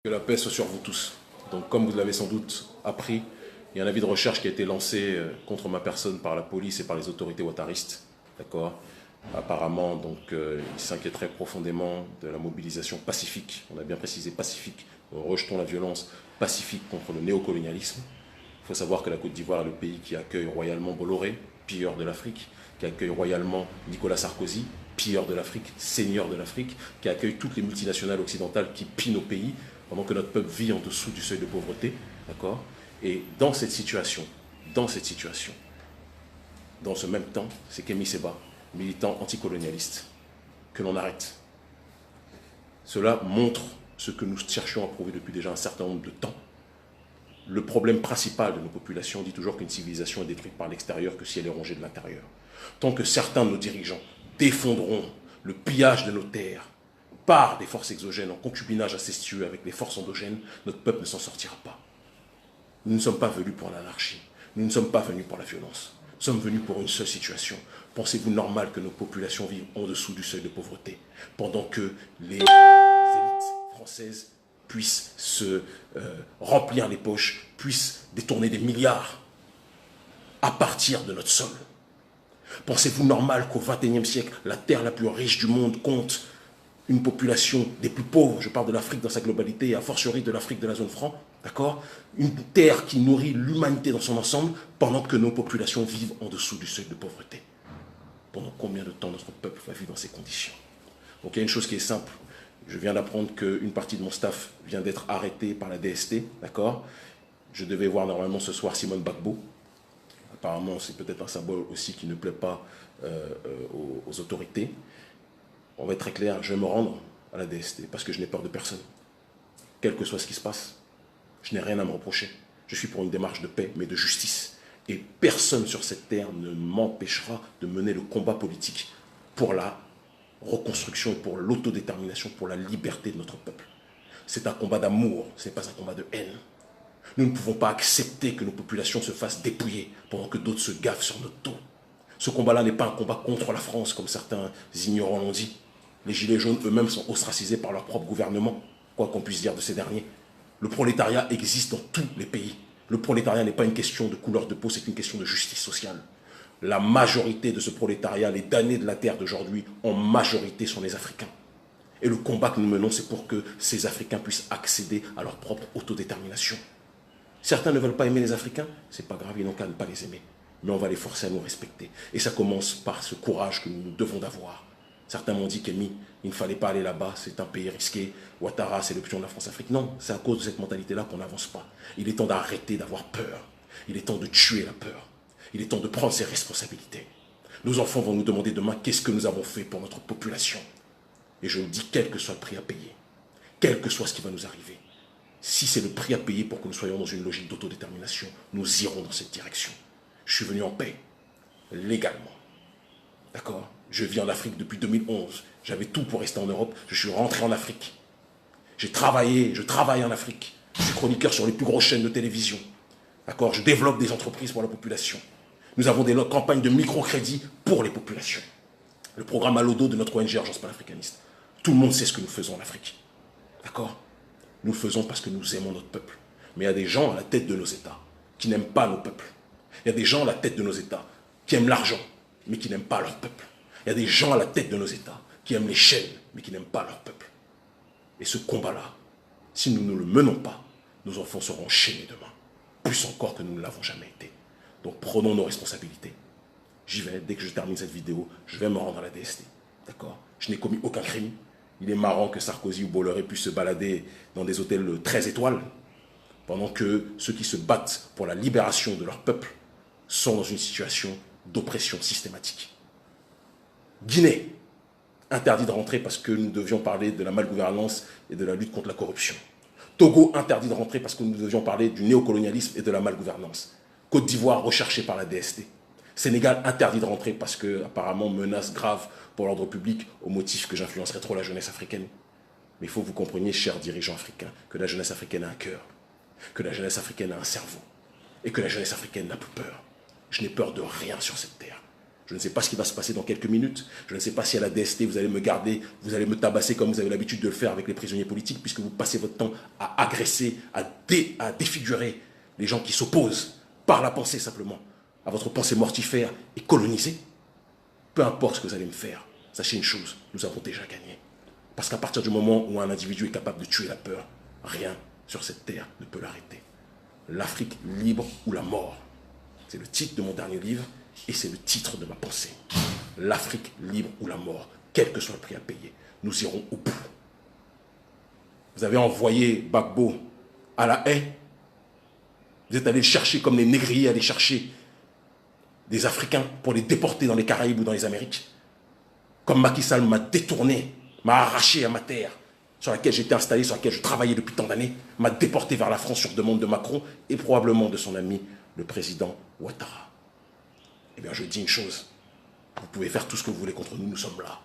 Que la paix soit sur vous tous. Donc, comme vous l'avez sans doute appris, il y a un avis de recherche qui a été lancé contre ma personne par la police et par les autorités ouattaristes. D'accord. Apparemment, donc, ils s'inquiéteraient profondément de la mobilisation pacifique. On a bien précisé pacifique. Rejetons la violence pacifique contre le néocolonialisme. Il faut savoir que la Côte d'Ivoire est le pays qui accueille royalement Bolloré, pilleur de l'Afrique, qui accueille royalement Nicolas Sarkozy, pilleur de l'Afrique, seigneur de l'Afrique, qui accueille toutes les multinationales occidentales qui pillent nos pays, pendant que notre peuple vit en dessous du seuil de pauvreté. D'accord. Et dans cette situation, dans ce même temps, c'est Kémy Séba, militant anticolonialiste, que l'on arrête. Cela montre ce que nous cherchions à prouver depuis déjà un certain nombre de temps. Le problème principal de nos populations dit toujours qu'une civilisation est détruite par l'extérieur que si elle est rongée de l'intérieur. Tant que certains de nos dirigeants défendront le pillage de nos terres par des forces exogènes en concubinage incestueux avec les forces endogènes, notre peuple ne s'en sortira pas. Nous ne sommes pas venus pour l'anarchie, nous ne sommes pas venus pour la violence. Nous sommes venus pour une seule situation. Pensez-vous normal que nos populations vivent en dessous du seuil de pauvreté, pendant que les élites françaises puissent se remplir les poches, puissent détourner des milliards à partir de notre sol? Pensez-vous normal qu'au XXIe siècle, la terre la plus riche du monde compte une population des plus pauvres, je parle de l'Afrique dans sa globalité, et a fortiori de l'Afrique de la zone franc, d'accord? Une terre qui nourrit l'humanité dans son ensemble, pendant que nos populations vivent en dessous du seuil de pauvreté. Pendant combien de temps notre peuple va vivre dans ces conditions? Donc il y a une chose qui est simple. Je viens d'apprendre qu'une partie de mon staff vient d'être arrêtée par la DST, d'accord? Je devais voir normalement ce soir Simone Gbagbo. Apparemment, c'est peut-être un symbole aussi qui ne plaît pas aux autorités. On va être très clair, je vais me rendre à la DST parce que je n'ai peur de personne. Quel que soit ce qui se passe, je n'ai rien à me reprocher. Je suis pour une démarche de paix, mais de justice. Et personne sur cette terre ne m'empêchera de mener le combat politique pour la reconstruction et pour l'autodétermination, pour la liberté de notre peuple. C'est un combat d'amour, ce n'est pas un combat de haine. Nous ne pouvons pas accepter que nos populations se fassent dépouiller pendant que d'autres se gavent sur notre dos. Ce combat-là n'est pas un combat contre la France, comme certains ignorants l'ont dit. Les gilets jaunes eux-mêmes sont ostracisés par leur propre gouvernement, quoi qu'on puisse dire de ces derniers. Le prolétariat existe dans tous les pays. Le prolétariat n'est pas une question de couleur de peau, c'est une question de justice sociale. La majorité de ce prolétariat, les damnés de la terre d'aujourd'hui, en majorité sont les Africains. Et le combat que nous menons, c'est pour que ces Africains puissent accéder à leur propre autodétermination. Certains ne veulent pas aimer les Africains, c'est pas grave, ils n'ont qu'à ne pas les aimer. Mais on va les forcer à nous respecter. Et ça commence par ce courage que nous devons d'avoir. Certains m'ont dit qu'Emi, il ne fallait pas aller là-bas, c'est un pays risqué. Ouattara, c'est l'option de la France-Afrique. Non, c'est à cause de cette mentalité-là qu'on n'avance pas. Il est temps d'arrêter d'avoir peur. Il est temps de tuer la peur. Il est temps de prendre ses responsabilités. Nos enfants vont nous demander demain qu'est-ce que nous avons fait pour notre population. Et je me dis, quel que soit le prix à payer, quel que soit ce qui va nous arriver, si c'est le prix à payer pour que nous soyons dans une logique d'autodétermination, nous irons dans cette direction. Je suis venu en paix, légalement. D'accord? Je vis en Afrique depuis 2011. J'avais tout pour rester en Europe. Je suis rentré en Afrique. J'ai travaillé, je travaille en Afrique. Je suis chroniqueur sur les plus grosses chaînes de télévision. D'accord? Je développe des entreprises pour la population. Nous avons des campagnes de microcrédit pour les populations. Le programme à l'ODO de notre ONG Urgence panafricaniste. Tout le monde sait ce que nous faisons en Afrique. D'accord? Nous le faisons parce que nous aimons notre peuple. Mais il y a des gens à la tête de nos États qui n'aiment pas nos peuples. Il y a des gens à la tête de nos États qui aiment l'argent, mais qui n'aiment pas leur peuple. Il y a des gens à la tête de nos États qui aiment les chaînes, mais qui n'aiment pas leur peuple. Et ce combat-là, si nous ne le menons pas, nos enfants seront chaînés demain. Plus encore que nous ne l'avons jamais été. Donc prenons nos responsabilités. J'y vais, dès que je termine cette vidéo, je vais me rendre à la DST. D'accord? Je n'ai commis aucun crime. Il est marrant que Sarkozy ou Bolloré puissent se balader dans des hôtels 13 étoiles, pendant que ceux qui se battent pour la libération de leur peuple sont dans une situation d'oppression systématique. Guinée, interdit de rentrer parce que nous devions parler de la malgouvernance et de la lutte contre la corruption. Togo, interdit de rentrer parce que nous devions parler du néocolonialisme et de la malgouvernance. Côte d'Ivoire, recherchée par la DST. Sénégal, interdit de rentrer parce que, apparemment, menace grave pour l'ordre public au motif que j'influencerais trop la jeunesse africaine. Mais il faut que vous compreniez, chers dirigeants africains, que la jeunesse africaine a un cœur, que la jeunesse africaine a un cerveau, et que la jeunesse africaine n'a plus peur. Je n'ai peur de rien sur cette terre. Je ne sais pas ce qui va se passer dans quelques minutes. Je ne sais pas si à la DST, vous allez me garder, vous allez me tabasser comme vous avez l'habitude de le faire avec les prisonniers politiques, puisque vous passez votre temps à agresser, à défigurer les gens qui s'opposent par la pensée simplement à votre pensée mortifère et colonisée. Peu importe ce que vous allez me faire, sachez une chose, nous avons déjà gagné. Parce qu'à partir du moment où un individu est capable de tuer la peur, rien sur cette terre ne peut l'arrêter. L'Afrique libre ou la mort. C'est le titre de mon dernier livre et c'est le titre de ma pensée. L'Afrique libre ou la mort, quel que soit le prix à payer, nous irons au bout. Vous avez envoyé Gbagbo à la haie. Vous êtes allé le chercher comme les négriers allaient chercher des Africains pour les déporter dans les Caraïbes ou dans les Amériques. Comme Macky Sall m'a détourné, m'a arraché à ma terre, sur laquelle j'étais installé, sur laquelle je travaillais depuis tant d'années, m'a déporté vers la France sur demande de Macron et probablement de son ami, le président Ouattara. Eh bien, je dis une chose, vous pouvez faire tout ce que vous voulez contre nous, nous sommes là.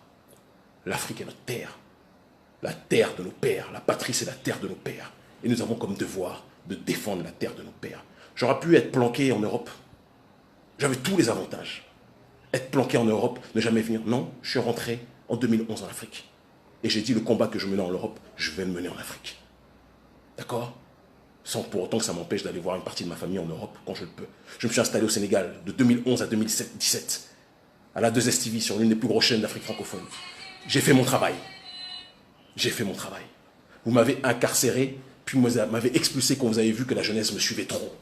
L'Afrique est notre terre, la terre de nos pères, la patrie c'est la terre de nos pères. Et nous avons comme devoir de défendre la terre de nos pères. J'aurais pu être planqué en Europe, j'avais tous les avantages. Être planqué en Europe, ne jamais venir. Non, je suis rentré en 2011 en Afrique. Et j'ai dit, le combat que je menais en Europe, je vais le mener en Afrique. D'accord? Sans pour autant que ça m'empêche d'aller voir une partie de ma famille en Europe quand je le peux. Je me suis installé au Sénégal de 2011 à 2017, à la 2STV, sur l'une des plus grosses chaînes d'Afrique francophone. J'ai fait mon travail. J'ai fait mon travail. Vous m'avez incarcéré, puis vous m'avez expulsé quand vous avez vu que la jeunesse me suivait trop.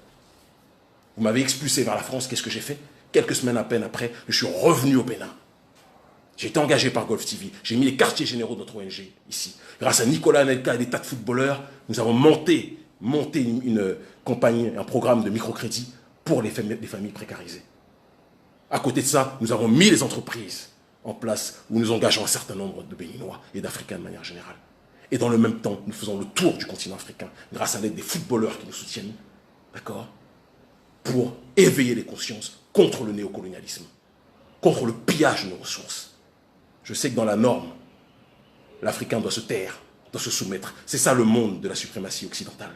Vous m'avez expulsé vers la France, qu'est-ce que j'ai fait? Quelques semaines à peine après, je suis revenu au Bénin. J'ai été engagé par Golf TV. J'ai mis les quartiers généraux de notre ONG ici. Grâce à Nicolas Anelka et des tas de footballeurs, nous avons monté une campagne, un programme de microcrédit pour les familles précarisées. À côté de ça, nous avons mis les entreprises en place où nous engageons un certain nombre de Béninois et d'Africains de manière générale. Et dans le même temps, nous faisons le tour du continent africain grâce à l'aide des footballeurs qui nous soutiennent. D'accord? Pour éveiller les consciences contre le néocolonialisme, contre le pillage de nos ressources. Je sais que dans la norme, l'Africain doit se taire, doit se soumettre. C'est ça le monde de la suprématie occidentale.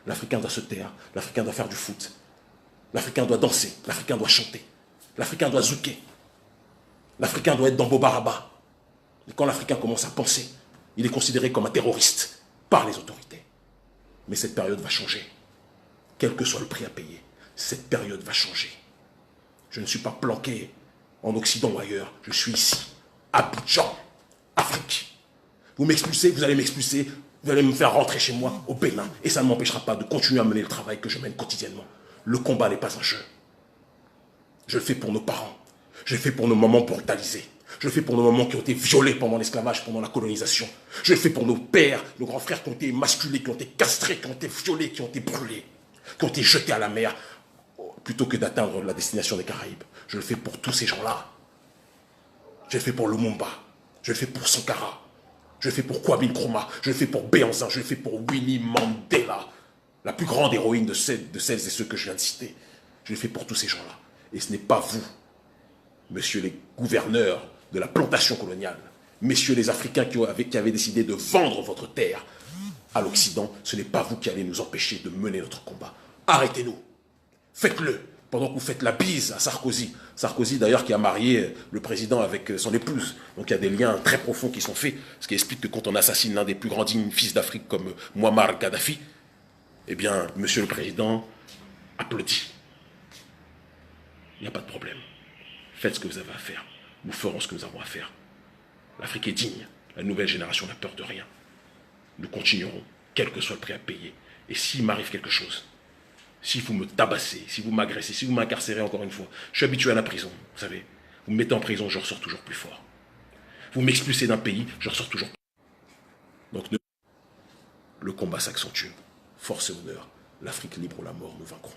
L'Africain doit se taire, l'Africain doit faire du foot, l'Africain doit danser, l'Africain doit chanter, l'Africain doit zouker, l'Africain doit être dans Bobaraba. Et quand l'Africain commence à penser, il est considéré comme un terroriste par les autorités. Mais cette période va changer, quel que soit le prix à payer. Cette période va changer. Je ne suis pas planqué en Occident ou ailleurs. Je suis ici, à Abidjan, Afrique. Vous m'expulsez, vous allez m'expulser, vous allez me faire rentrer chez moi, au Bénin. Et ça ne m'empêchera pas de continuer à mener le travail que je mène quotidiennement. Le combat n'est pas un jeu. Je le fais pour nos parents. Je le fais pour nos mamans brutalisées. Je le fais pour nos mamans qui ont été violées pendant l'esclavage, pendant la colonisation. Je le fais pour nos pères, nos grands frères qui ont été émasculés, qui ont été castrés, qui ont été violés, qui ont été brûlés, qui ont été jetés à la mer, plutôt que d'atteindre la destination des Caraïbes. Je le fais pour tous ces gens-là. Je le fais pour Lumumba. Je le fais pour Sankara. Je le fais pour Kwame Nkrumah. Je le fais pour Béanzin. Je le fais pour Winnie Mandela, la plus grande héroïne de celles et ceux que je viens de citer. Je le fais pour tous ces gens-là. Et ce n'est pas vous, messieurs les gouverneurs de la plantation coloniale, messieurs les Africains qui avaient décidé de vendre votre terre à l'Occident, ce n'est pas vous qui allez nous empêcher de mener notre combat. Arrêtez-nous. Faites-le pendant que vous faites la bise à Sarkozy. Sarkozy d'ailleurs qui a marié le président avec son épouse. Donc il y a des liens très profonds qui sont faits. Ce qui explique que quand on assassine l'un des plus grands dignes fils d'Afrique comme Muammar Kadhafi, eh bien, monsieur le président applaudit. Il n'y a pas de problème. Faites ce que vous avez à faire. Nous ferons ce que nous avons à faire. L'Afrique est digne. La nouvelle génération n'a peur de rien. Nous continuerons, quel que soit le prix à payer. Et s'il m'arrive quelque chose, si vous me tabassez, si vous m'agressez, si vous m'incarcérez encore une fois, je suis habitué à la prison, vous savez. Vous me mettez en prison, je ressors toujours plus fort. Vous m'expulsez d'un pays, je ressors toujours plus fort. Donc le combat s'accentue. Force et honneur. L'Afrique libre ou la mort, nous vaincrons.